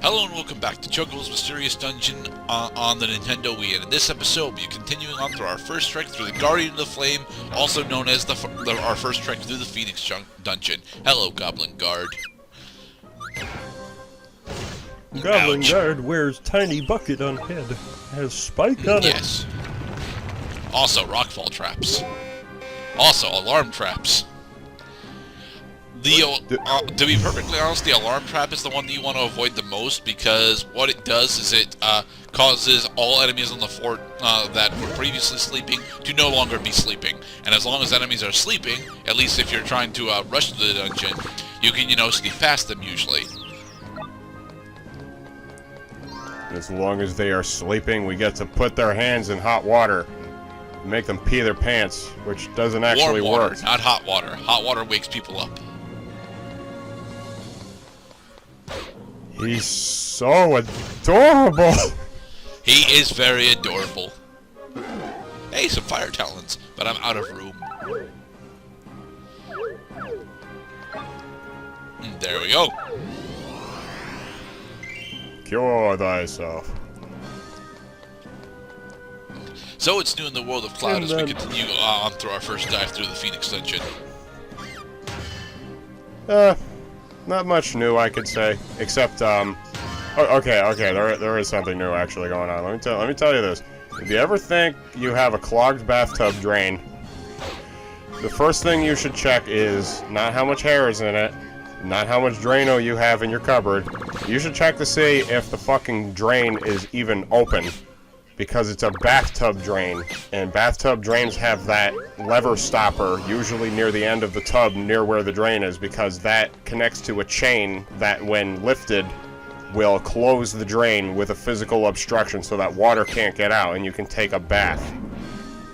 Hello and welcome back to Chocobo's Mysterious Dungeon on the Nintendo Wii, and in this episode we'll be continuing on through our first trek through the Guardian of the Flame, also known as our first trek through the Phoenix Dungeon. Hello, Goblin Guard. Goblin Ouch. Guard wears tiny bucket on head, has spike on it. Yes. Also, rockfall traps. Also, alarm traps. To be perfectly honest, the alarm trap is the one that you want to avoid the most, because what it does is it causes all enemies on the fort that were previously sleeping to no longer be sleeping. And as long as enemies are sleeping, at least if you're trying to rush to the dungeon, you can, sneak past them usually. As long as they are sleeping, we get to put their hands in hot water and make them pee their pants, which doesn't actually Warm water, work. not hot water. Hot water wakes people up. He's so adorable! He is very adorable. Hey, some fire talons, but I'm out of room. There we go. Cure thyself. So it's new in the world of Cloud as we continue on through our first dive through the Phoenix Dungeon. Not much new, I could say, except, okay, there is something new actually going on. Let me tell you this. If you ever think you have a clogged bathtub drain, the first thing you should check is not how much hair is in it, not how much Drano you have in your cupboard. You should check to see if the fucking drain is even open, because it's a bathtub drain, and bathtub drains have that lever stopper, usually near the end of the tub, near where the drain is, because that connects to a chain that, when lifted, will close the drain with a physical obstruction so that water can't get out and you can take a bath.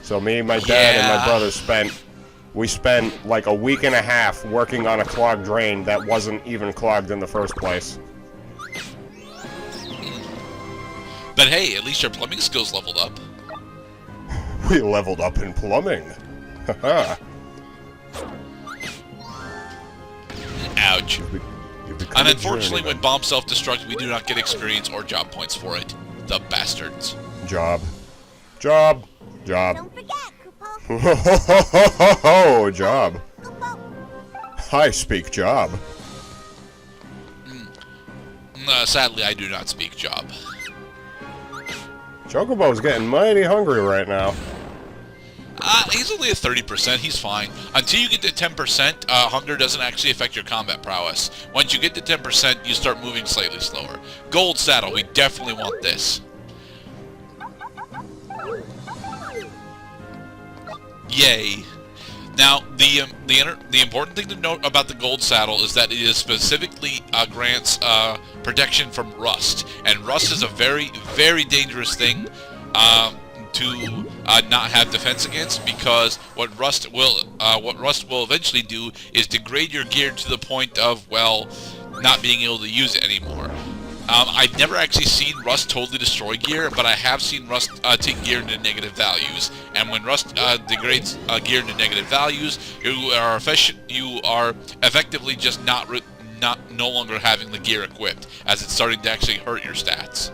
So me, my dad, and my brother spent like a week and a half working on a clogged drain that wasn't even clogged in the first place. But hey, at least your plumbing skills leveled up. We leveled up in plumbing. Haha. Ouch. You become And a unfortunately, journeyman. when bomb self-destruct, we do not get experience or job points for it. The bastards. Job. Don't forget, Oh, job. I speak job. Sadly, I do not speak job. Chocobo's getting mighty hungry right now. He's only at 30%, he's fine. Until you get to 10%, hunger doesn't actually affect your combat prowess. Once you get to 10%, you start moving slightly slower. Gold saddle, we definitely want this. Yay. Now, the important thing to note about the gold saddle is that it is specifically grants protection from rust, and rust is a very, very dangerous thing to not have defense against, because what rust will eventually do is degrade your gear to the point of, well, not being able to use it anymore. I've never actually seen rust totally destroy gear, but I have seen rust take gear into negative values. And when rust degrades gear into negative values, you are effectively just no longer having the gear equipped, as it's starting to actually hurt your stats.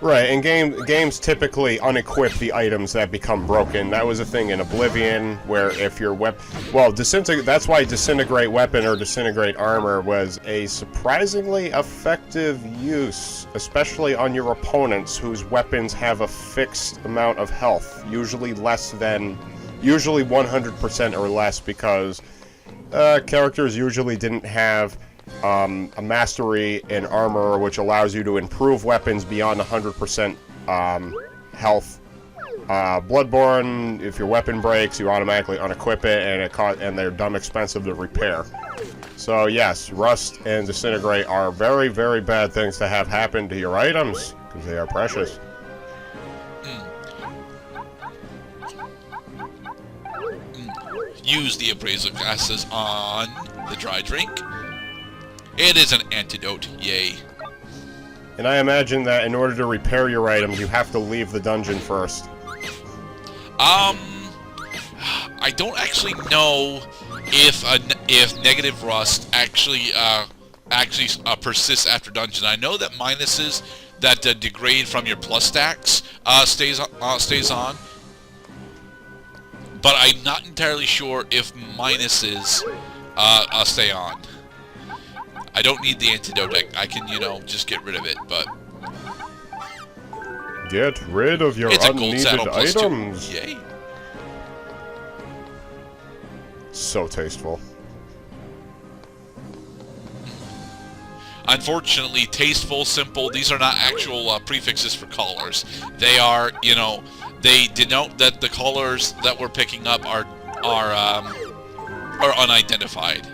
Right, and games typically unequip the items that become broken. That was a thing in Oblivion, where if your that's why Disintegrate Weapon or Disintegrate Armor was a surprisingly effective use, especially on your opponents whose weapons have a fixed amount of health, usually 100% or less, because characters usually didn't have a mastery in armor, which allows you to improve weapons beyond 100% health. Bloodborne, if your weapon breaks, you automatically unequip it, and they're dumb expensive to repair. So yes, rust and disintegrate are very, very bad things to have happen to your items, because they are precious. Use the appraisal glasses on the dry drink. It is an antidote, yay. And I imagine that in order to repair your items, you have to leave the dungeon first. I don't actually know if negative rust actually actually persists after dungeon. I know that minuses that degrade from your plus stacks stays on, but I'm not entirely sure if minuses stay on. I don't need the antidote. I can, just get rid of it, but... Get rid of your It's a gold unneeded saddle plus items. 2. Yay. So tasteful. Unfortunately, tasteful, simple, these are not actual prefixes for colors. They are, they denote that the colors that we're picking up are unidentified.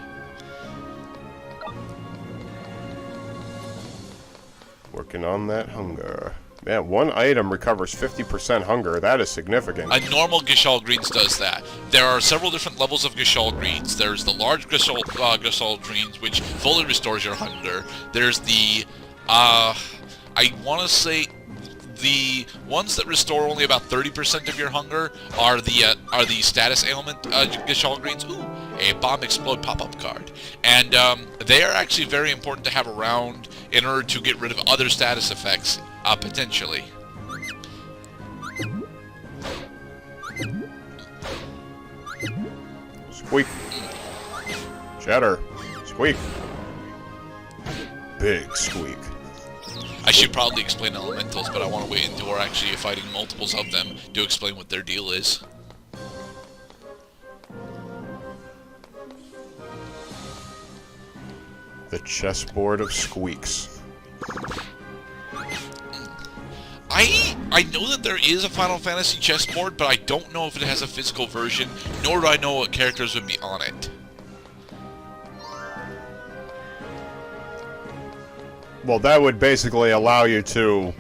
Working on that hunger. Man, one item recovers 50% hunger. That is significant. A normal Gishal Greens does that. There are several different levels of Gishal Greens. There's the large Gishal Greens, which fully restores your hunger. There's the, I want to say, the ones that restore only about 30% of your hunger are the status ailment Gishal Greens. Ooh, a bomb explode pop-up card, and they are actually very important to have around in order to get rid of other status effects. Potentially. Squeak. Cheddar. Squeak. Big squeak. I should probably explain elementals, but I want to wait until we're actually fighting multiples of them to explain what their deal is. The chessboard of squeaks. I know that there is a Final Fantasy chessboard, but I don't know if it has a physical version, nor do I know what characters would be on it. Well, that would basically allow you to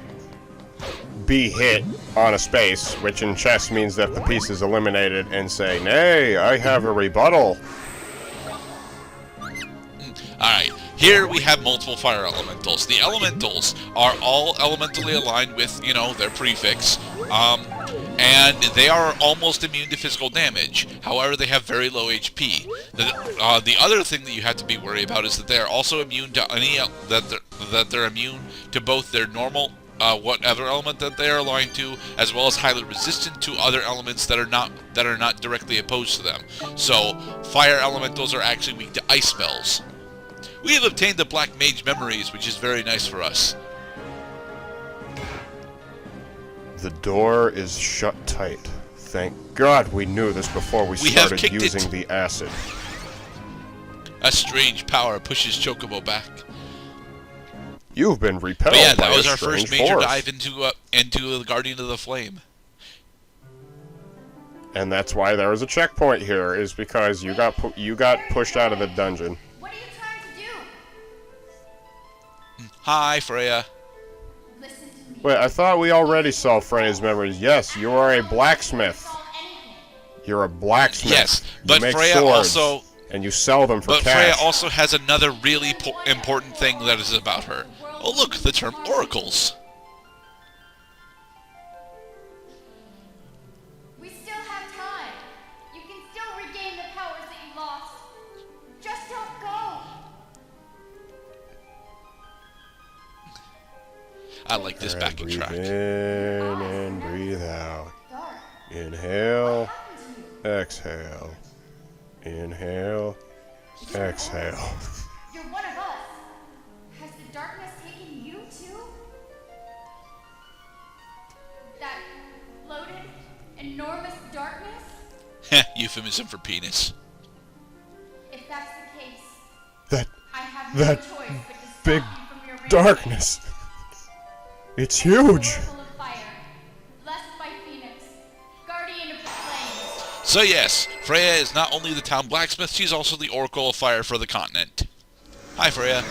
be hit on a space, which in chess means that the piece is eliminated, and say, "Nay, I have a rebuttal." Alright, here we have multiple fire elementals. The elementals are all elementally aligned with, their prefix, and they are almost immune to physical damage. However, they have very low HP. The other thing that you have to be worried about is that they are also immune to that they're immune to both their normal whatever element that they are aligned to, as well as highly resistant to other elements that are not directly opposed to them. So, fire elementals are actually weak to ice spells. We have obtained the Black Mage Memories, which is very nice for us. The door is shut tight. Thank God we knew this before we started kicked using it. the acid. A strange power pushes Chocobo back. You've been repelled But yeah, by that was a our first strange major force. dive into the Guardian of the Flame. And that's why there was a checkpoint here, is because you got pushed out of the dungeon. What are you trying to do? Hi, Freya. Listen to me. Wait, I thought we already saw Freya's memories. Yes, you are a blacksmith. Solve anything. You're a blacksmith. Yes, You but make Freya swords, also... and you sell them for But cash. Freya also has another really important thing that is about her. Oh look, the term oracles. We still have time. You can still regain the powers that you lost. Just don't go. I like this Alright, backing breathe track. in and breathe out. Dark. Inhale, What happened to you? exhale. Inhale, exhale. You're one of us. Has the darkness taken you too? That loaded, enormous darkness? Euphemism for penis. If that's the case, That I have That no choice but to stop big you from your rage. darkness. It's huge. Oracle of fire, blessed by Phoenix, guardian of the flames. So yes, Freya is not only the town blacksmith, she's also the Oracle of Fire for the continent. Hi, Freya.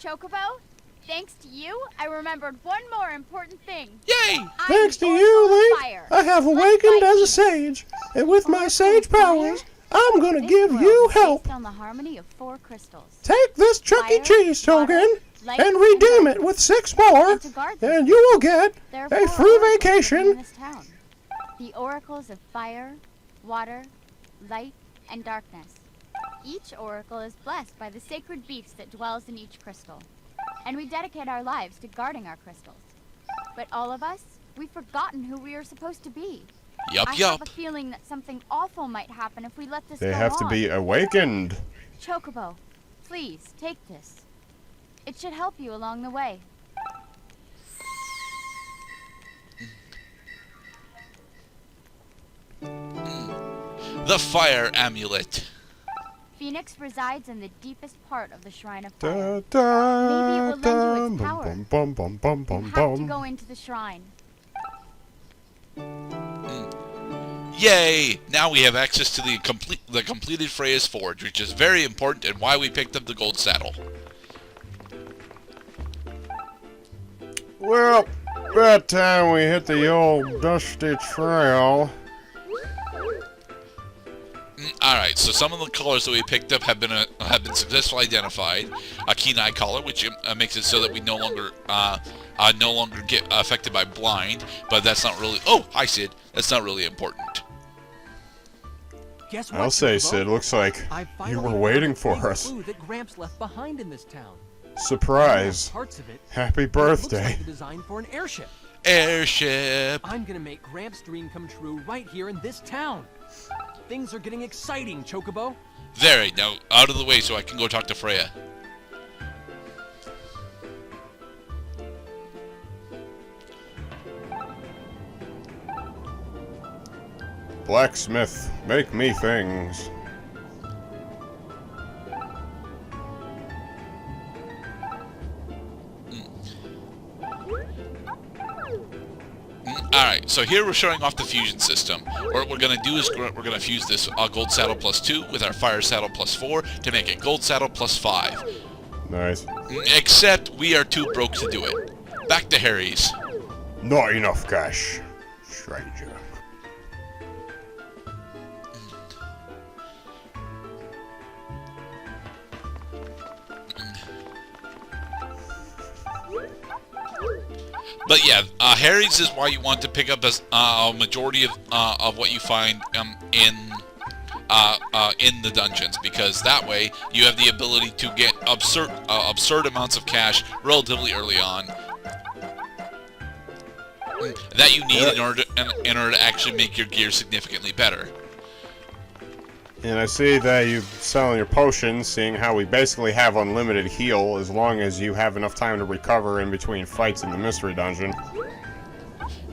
Chocobo, thanks to you, I remembered one more important thing. Yay! I'm Thanks the to Oracle you, of Link, Fire. I have awakened as a sage, and with my sage powers, I'm gonna This give world you is help. based on the harmony of 4 crystals. Take this Chuck E. Fire, Cheese water, token light, and redeem it with 6 more, And to guard this and you will get There are a 4 free oracles living in vacation. this town. The oracles of fire, water, light, and darkness. Each oracle is blessed by the sacred beast that dwells in each crystal. And we dedicate our lives to guarding our crystals. But all of us, we've forgotten who we are supposed to be. Yup, I yup. have a feeling that something awful might happen if we let this They go have to on. be awakened. Chocobo, please, take this. It should help you along the way. The fire amulet. Phoenix resides in the deepest part of the Shrine of Da, Fire. da, Maybe it will lend you its da, power. bum, bum, bum, bum, bum, You have to bum. go into the shrine. Yay! Now we have access to the completed Freya's Forge, which is very important and why we picked up the gold saddle. Well, that time we hit the old dusty trail. Alright, so some of the colors that we picked up have been successfully identified. A keen eye color, which makes it so that we no longer get affected by blind, but that's not really... Oh, hi Sid. That's not really important. Guess what, I'll say, Chocobo? Sid, looks like I you finally were found waiting a for big us. clue that Gramps left behind in this town. Surprise. Parts of it. Happy It looks birthday. like the design for an airship. Airship! I'm gonna make Gramps' dream come true right here in this town. Things are getting exciting, Chocobo. There, now out of the way so I can go talk to Freya. Blacksmith, make me things. Alright, so here we're showing off the fusion system. What we're going to do is we're going to fuse this gold saddle plus 2 with our fire saddle plus 4 to make it gold saddle plus 5. Nice. Except we are too broke to do it. Back to Harry's. Not enough cash, stranger. But yeah, Harry's is why you want to pick up a majority of what you find in the dungeons, because that way you have the ability to get absurd amounts of cash relatively early on that you need in order to actually make your gear significantly better. And I see that you're selling your potions, seeing how we basically have unlimited heal as long as you have enough time to recover in between fights in the mystery dungeon.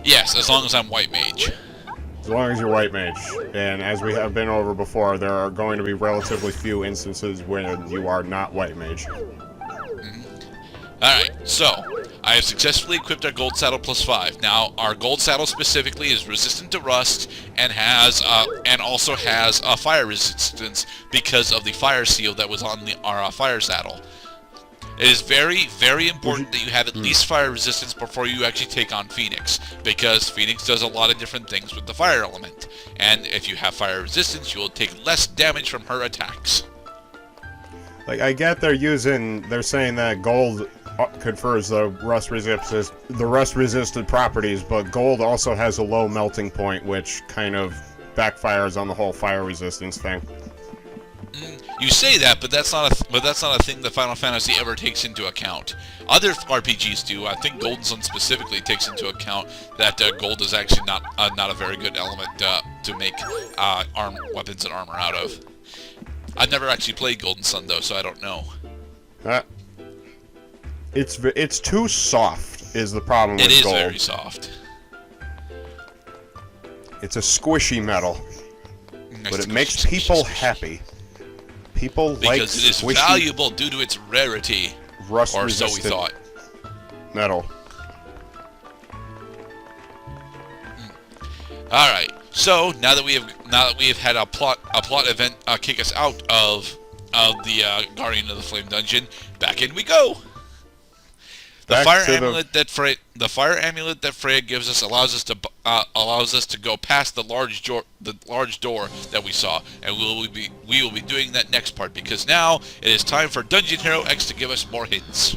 Yes, as long as I'm white mage. As long as you're white mage. And as we have been over before, there are going to be relatively few instances when you are not white mage. Alright, so I have successfully equipped our gold saddle plus 5. Now, our gold saddle specifically is resistant to rust and also has a fire resistance because of the fire seal that was on our fire saddle. It is very, very important that you have at least fire resistance before you actually take on Phoenix, because Phoenix does a lot of different things with the fire element. And if you have fire resistance, you will take less damage from her attacks. Like, I get they're saying that gold confers the rust-resistant properties, but gold also has a low melting point, which kind of backfires on the whole fire resistance thing. You say that, but that's not a thing that Final Fantasy ever takes into account. Other RPGs do. I think Golden Sun specifically takes into account that gold is actually not a very good element to make weapons and armor out of. I've never actually played Golden Sun though, so I don't know. It's too soft is the problem with It is gold. very soft. It's a squishy metal, but it makes Squishy, people squishy. happy. People like Because it is squishy, valuable due to its rarity, or so we rust-resistant thought. metal. All right. So now that we have had a plot event kick us out of the Guardian of the Flame dungeon, back in we go. The fire amulet that Freya gives us allows us to go past the large door that we saw, and we will be doing that next part, because now it is time for Dungeon Hero X to give us more hints.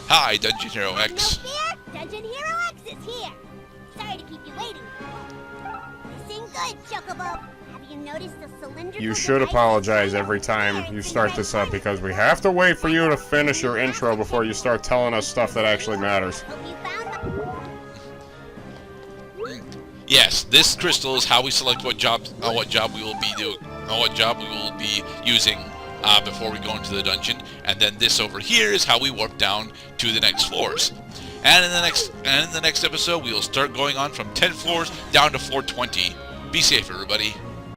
Hi, Dungeon Hero X. No fear, Dungeon Hero X is here. Sorry to keep you waiting. Listen good, Chocobo. Have you notice the cylindrical You should device apologize right every over time there? you It's start in this my up because we have to wait for you to finish your intro before you start telling us stuff that actually matters. Hope you found my... Yes, this crystal is how we select what job we will be doing, what job we will be using before we go into the dungeon, and then this over here is how we warp down to the next floors. And in the next episode, we will start going on from 10 floors down to 420. Be safe, everybody.